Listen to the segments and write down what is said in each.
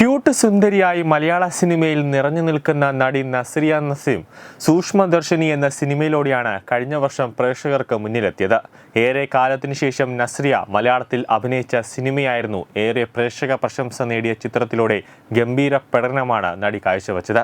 Cute സുന്ദരിയായി മലയാള സിനിമയിൽ നിറഞ്ഞു നിൽക്കുന്ന നടി നസ്രിയ നസീം സൂക്ഷ്മദർശിനി എന്ന സിനിമയിലൂടെയാണ് കഴിഞ്ഞ വർഷം പ്രേക്ഷകർക്ക് മുന്നിലെത്തിയത്. ഏറെ കാലത്തിനു ശേഷം നസ്രിയ മലയാളത്തിൽ അഭിനയിച്ച സിനിമയായിരുന്നു. ഏറെ പ്രേക്ഷക പ്രശംസ നേടിയ ചിത്രത്തിലൂടെ ഗംഭീര പ്രകടനമാണ് നടി കാഴ്ചവെച്ചത്.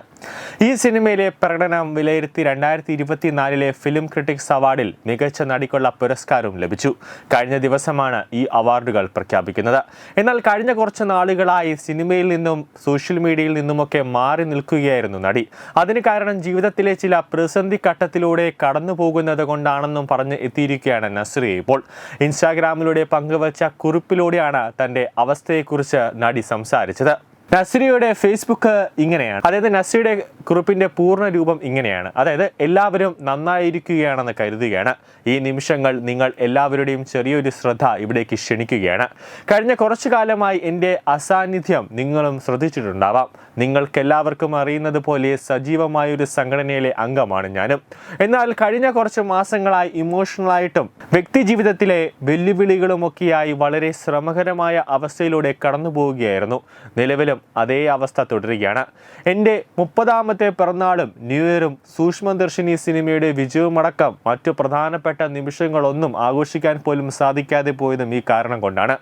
ഈ സിനിമയിലെ പ്രകടനം വിലയിരുത്തി 2024 ഫിലിം ക്രിട്ടിക്സ് അവാർഡിൽ മികച്ച നടിക്കുള്ള പുരസ്കാരവും ലഭിച്ചു. കഴിഞ്ഞ ദിവസമാണ് ഈ അവാർഡുകൾ പ്രഖ്യാപിക്കുന്നത്. എന്നാൽ കഴിഞ്ഞ കുറച്ച് നാളുകളായി സിനിമയിൽ നിന്നും സോഷ്യൽ മീഡിയയിൽ നിന്നുമൊക്കെ മാറി നിൽക്കുകയായിരുന്നു നടി. അതിന് കാരണം ജീവിതത്തിലെ ചില പ്രതിസന്ധി ഘട്ടത്തിലൂടെ കടന്നു പോകുന്നത് കൊണ്ടാണെന്നും പറഞ്ഞ് എത്തിയിരിക്കുകയാണ് നസ്രിയ. ഇപ്പോൾ ഇൻസ്റ്റാഗ്രാമിലൂടെ പങ്കുവച്ച കുറിപ്പിലൂടെയാണ് തന്റെ അവസ്ഥയെക്കുറിച്ച് നടി സംസാരിച്ചത്. നസ്രിയയുടെ ഫേസ്ബുക്ക് ഇങ്ങനെയാണ്, അതായത് നസ്രിയയുടെ കുറിപ്പിന്റെ പൂർണ്ണ രൂപം ഇങ്ങനെയാണ്. അതായത് എല്ലാവരും നന്നായിരിക്കുകയാണെന്ന് കരുതുകയാണ്. ഈ നിമിഷങ്ങൾ നിങ്ങൾ എല്ലാവരുടെയും ചെറിയൊരു ശ്രദ്ധ ഇവിടേക്ക് ക്ഷണിക്കുകയാണ്. കഴിഞ്ഞ കുറച്ചു കാലമായി എൻ്റെ അസാന്നിധ്യം നിങ്ങളും ശ്രദ്ധിച്ചിട്ടുണ്ടാവാം. നിങ്ങൾക്കെല്ലാവർക്കും അറിയുന്നത് പോലെ സജീവമായൊരു സംഘടനയിലെ അംഗമാണ് ഞാനും. എന്നാൽ കഴിഞ്ഞ കുറച്ച് മാസങ്ങളായി ഇമോഷണലായിട്ടും വ്യക്തി ജീവിതത്തിലെ വെല്ലുവിളികളുമൊക്കെയായി വളരെ ശ്രമകരമായ അവസ്ഥയിലൂടെ കടന്നു പോവുകയായിരുന്നു. നിലവിലും അതേ അവസ്ഥ തുടരുകയാണ്. എൻ്റെ 30ാമത്തെ പിറന്നാളും ന്യൂ ഇയറും സൂക്ഷ്മദർശിനി സിനിമയുടെ വിജയവുമടക്കം മറ്റു പ്രധാനപ്പെട്ട നിമിഷങ്ങളൊന്നും ആഘോഷിക്കാൻ പോലും സാധിക്കാതെ പോയതും ഈ കാരണം കൊണ്ടാണ്.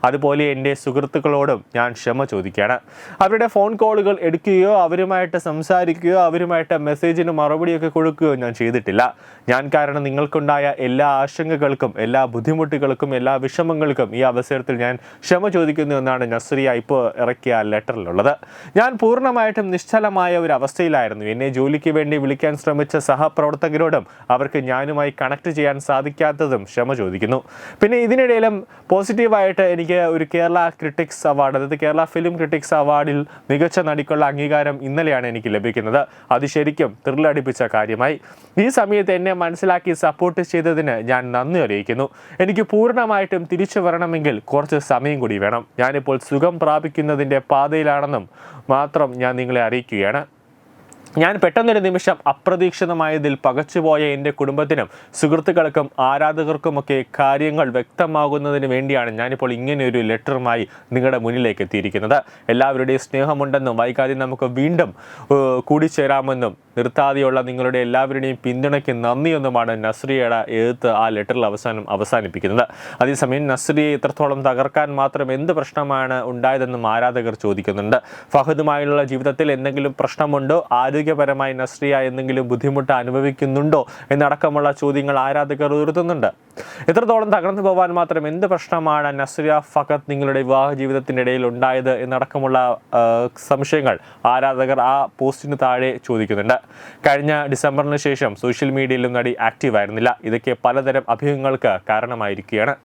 അതുപോലെ എൻ്റെ സുഹൃത്തുക്കളോടും ഞാൻ ക്ഷമ ചോദിക്കുകയാണ്. അവരുടെ ഫോൺ കോളുകൾ എടുക്കുകയോ അവരുമായിട്ട് സംസാരിക്കുകയോ അവരുമായിട്ട് മെസ്സേജിന് മറുപടിയൊക്കെ കൊടുക്കുകയോ ഞാൻ ചെയ്തിട്ടില്ല. ഞാൻ കാരണം നിങ്ങൾക്കുണ്ടായ എല്ലാ ആശങ്കകൾക്കും എല്ലാ ബുദ്ധിമുട്ടുകൾക്കും എല്ലാ വിഷമങ്ങൾക്കും ഈ അവസരത്തിൽ ഞാൻ ക്ഷമ ചോദിക്കുന്നു എന്നാണ് നസ്രിയ ഇപ്പോൾ ഇറക്കിയ ലെറ്ററിലുള്ളത്. ഞാൻ പൂർണ്ണമായിട്ടും നിശ്ചലമായ ഒരു അവസ്ഥയിലായിരുന്നു. എന്നെ ജോലിക്ക് വേണ്ടി വിളിക്കാൻ ശ്രമിച്ച സഹപ്രവർത്തകരോടും അവർക്ക് ഞാനുമായി കണക്ട് ചെയ്യാൻ സാധിക്കാത്തതും ക്ഷമ ചോദിക്കുന്നു. പിന്നെ ഇതിനിടയിലും പോസിറ്റീവായിട്ട് എനിക്ക് ഒരു കേരള ക്രിട്ടിക്സ് അവാർഡ്, അതായത് കേരള ഫിലിം ക്രിട്ടിക്സ് അവാർഡിൽ മികച്ച നടിക്കുള്ള അംഗീകാരം ഇന്നലെയാണ് എനിക്ക് ലഭിക്കുന്നത്. അത് ശരിക്കും ത്രില്ലടിപ്പിച്ച കാര്യമായി. ഈ സമയത്ത് എന്നെ മനസ്സിലാക്കി സപ്പോർട്ട് ചെയ്തതിന് ഞാൻ നന്ദി അറിയിക്കുന്നു. എനിക്ക് പൂർണ്ണമായിട്ടും തിരിച്ചു വരണമെങ്കിൽ കുറച്ച് സമയം കൂടി വേണം. ഞാനിപ്പോൾ സുഖം പ്രാപിക്കുന്നതിൻ്റെ പാതയിലാണെന്നും മാത്രം ഞാൻ നിങ്ങളെ അറിയിക്കുകയാണ്. ഞാൻ പെട്ടെന്നൊരു നിമിഷം അപ്രതീക്ഷിതമായതിൽ പകച്ചുപോയ എൻ്റെ കുടുംബത്തിനും സുഹൃത്തുക്കൾക്കും ആരാധകർക്കുമൊക്കെ കാര്യങ്ങൾ വ്യക്തമാകുന്നതിന് വേണ്ടിയാണ് ഞാനിപ്പോൾ ഇങ്ങനെയൊരു ലെറ്ററുമായി നിങ്ങളുടെ മുന്നിലേക്ക് എത്തിയിരിക്കുന്നത്. എല്ലാവരുടെയും സ്നേഹമുണ്ടെന്നും വൈകാതെ നമുക്ക് വീണ്ടും കൂടിച്ചേരാമെന്നും നിർത്താതെയുള്ള നിങ്ങളുടെ എല്ലാവരുടെയും പിന്തുണയ്ക്ക് നന്ദിയെന്നുമാണ് നസ്രിയയുടെ എഴുത്ത് ആ ലെറ്ററിൽ അവസാനിപ്പിക്കുന്നത്. അതേസമയം നസ്രിയയെ ഇത്രത്തോളം തകർക്കാൻ മാത്രം എന്ത് പ്രശ്നമാണ് ഉണ്ടായതെന്നും ആരാധകർ ചോദിക്കുന്നുണ്ട്. ഫഹദുമായുള്ള ജീവിതത്തിൽ എന്തെങ്കിലും പ്രശ്നമുണ്ടോ? ആരോഗ്യപരമായി നസ്രിയ എന്തെങ്കിലും ബുദ്ധിമുട്ട് അനുഭവിക്കുന്നുണ്ടോ എന്നടക്കമുള്ള ചോദ്യങ്ങൾ ആരാധകർ ഉയർത്തുന്നുണ്ട്. എത്രത്തോളം തകർന്നു പോകാൻ മാത്രം എന്ത് പ്രശ്നമാണ് നസ്രിയ ഫഹദ് നിങ്ങളുടെ വിവാഹ ജീവിതത്തിൻ്റെ ഇടയിൽ ഉണ്ടായത് എന്നടക്കമുള്ള സംശയങ്ങൾ ആരാധകർ ആ പോസ്റ്റിന് താഴെ ചോദിക്കുന്നുണ്ട്. കഴിഞ്ഞ ഡിസംബറിന് ശേഷം സോഷ്യൽ മീഡിയയിലും നടി ആക്റ്റീവ് ആയിരുന്നില്ല. ഇതൊക്കെ പലതരം അഭ്യൂഹങ്ങൾക്ക് കാരണമായിരിക്കുകയാണ്.